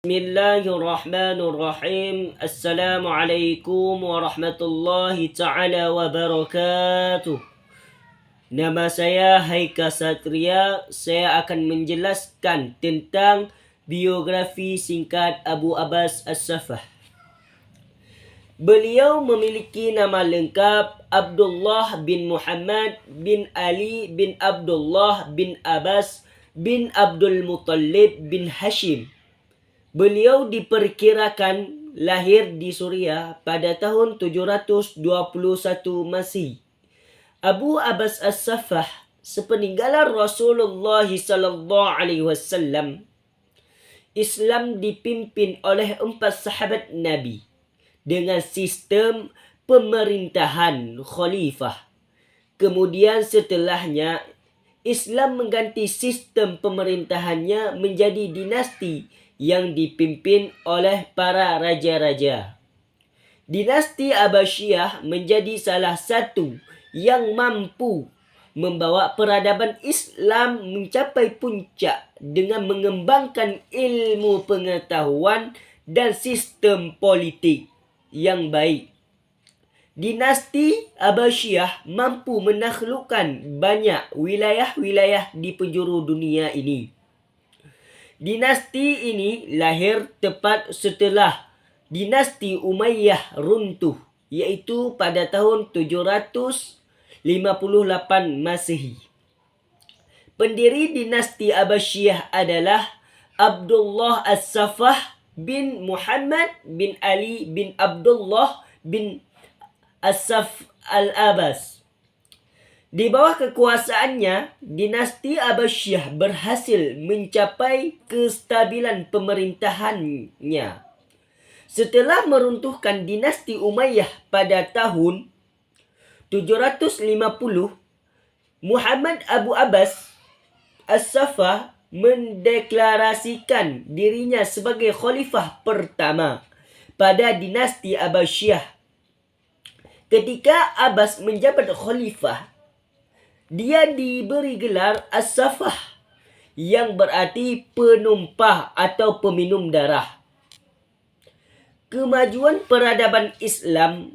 Bismillahirrahmanirrahim. Assalamualaikum warahmatullahi ta'ala wabarakatuh. Nama saya Haika Satria. Saya akan menjelaskan tentang biografi singkat Abu Abbas As-Saffah. Beliau memiliki nama lengkap Abdullah bin Muhammad bin Ali bin Abdullah bin Abbas bin Abdul Muttalib bin Hashim. Beliau diperkirakan lahir di Suriah pada tahun 721 Masehi. Abu Abbas As-Saffah sepeninggalan Rasulullah SAW, Islam dipimpin oleh 4 sahabat Nabi dengan sistem pemerintahan khalifah. Kemudian setelahnya Islam mengganti sistem pemerintahannya menjadi dinasti yang dipimpin oleh para raja-raja. Dinasti Abbasiyah menjadi salah satu yang mampu membawa peradaban Islam mencapai puncak dengan mengembangkan ilmu pengetahuan dan sistem politik yang baik. Dinasti Abbasiyah mampu menaklukkan banyak wilayah-wilayah di penjuru dunia ini. Dinasti ini lahir tepat setelah dinasti Umayyah runtuh, iaitu pada tahun 758 Masehi. Pendiri dinasti Abbasiyah adalah Abdullah As-Saffah bin Muhammad bin Ali bin Abdullah bin As-Saff Al-Abbas. Di bawah kekuasaannya, dinasti Abbasiyah berhasil mencapai kestabilan pemerintahannya. Setelah meruntuhkan dinasti Umayyah pada tahun 750, Muhammad Abu Abbas As-Saffah mendeklarasikan dirinya sebagai khalifah pertama pada dinasti Abbasiyah. Ketika Abbas menjabat khalifah, dia diberi gelar As-Saffah yang berarti penumpah atau peminum darah. Kemajuan peradaban Islam,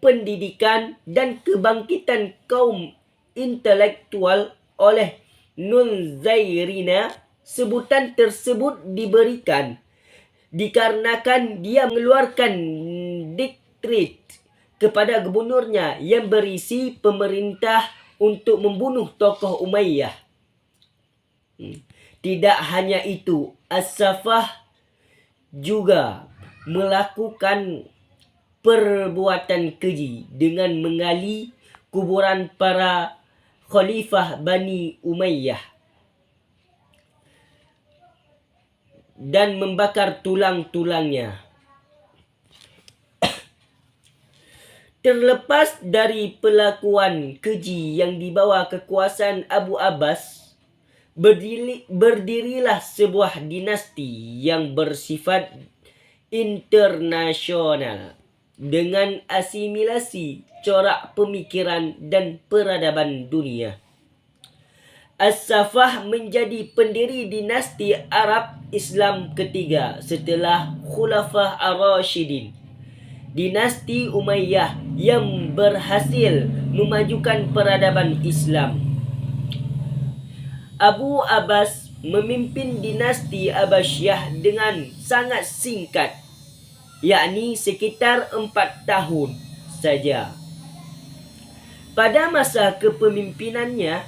pendidikan dan kebangkitan kaum intelektual oleh Nunzairina, sebutan tersebut diberikan dikarenakan dia mengeluarkan dekret kepada gubernurnya yang berisi pemerintah untuk membunuh tokoh Umayyah. Tidak hanya itu, As-Saffah juga melakukan perbuatan keji dengan menggali kuburan para khalifah Bani Umayyah dan membakar tulang-tulangnya. Terlepas dari pelakuan keji yang di bawah kekuasaan Abu Abbas, berdirilah sebuah dinasti yang bersifat internasional dengan asimilasi corak pemikiran dan peradaban dunia. As-Saffah menjadi pendiri dinasti Arab Islam ketiga setelah Khulafah Ar-Rasyidin, dinasti Umayyah yang berhasil memajukan peradaban Islam. Abu Abbas memimpin dinasti Abbasiyah dengan sangat singkat, yakni sekitar 4 tahun saja. Pada masa kepemimpinannya,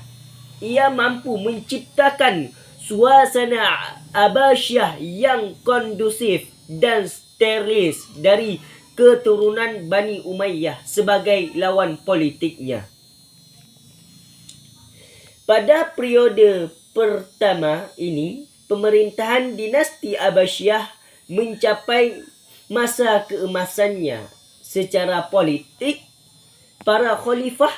ia mampu menciptakan suasana Abbasiyah yang kondusif dan sterilis dari keturunan Bani Umayyah sebagai lawan politiknya. Pada periode pertama ini, pemerintahan dinasti Abbasiyah mencapai masa keemasannya. Secara politik, para khalifah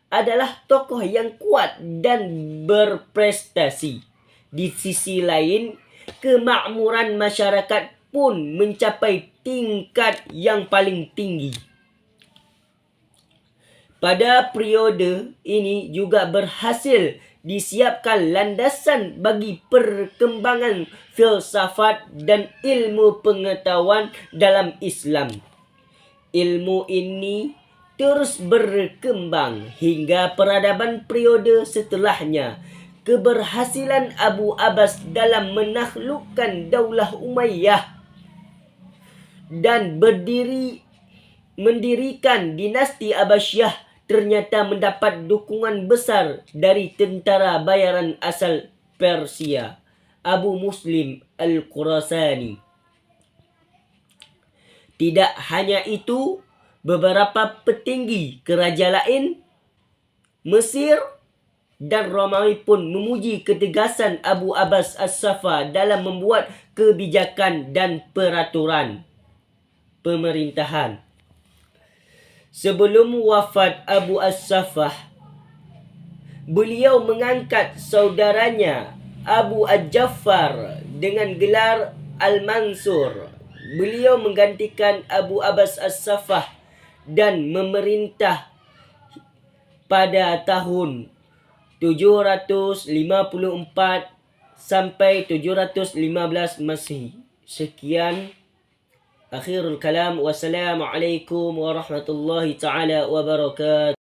adalah tokoh yang kuat dan berprestasi. Di sisi lain, kemakmuran masyarakat pun mencapai tingkat yang paling tinggi. Pada periode ini juga berhasil disiapkan landasan bagi perkembangan filsafat dan ilmu pengetahuan dalam Islam. Ilmu ini terus berkembang hingga peradaban periode setelahnya. Keberhasilan Abu Abbas dalam menaklukkan Daulah Umayyah dan mendirikan dinasti Abbasiyah ternyata mendapat dukungan besar dari tentara bayaran asal Persia, Abu Muslim Al-Khurasani. Tidak hanya itu, beberapa petinggi kerajaan lain, Mesir dan Romawi pun memuji ketegasan Abu Abbas As-Saffah dalam membuat kebijakan dan peraturan pemerintahan. Sebelum wafat Abu As-Saffah, beliau mengangkat saudaranya Abu Al-Jaffar dengan gelar Al-Mansur. Beliau menggantikan Abu Abbas As-Saffah dan memerintah pada tahun 754 sampai 715 Masehi. Sekian akhirul kalam. Wassalamualaikum warahmatullahi taala wabarakatuh.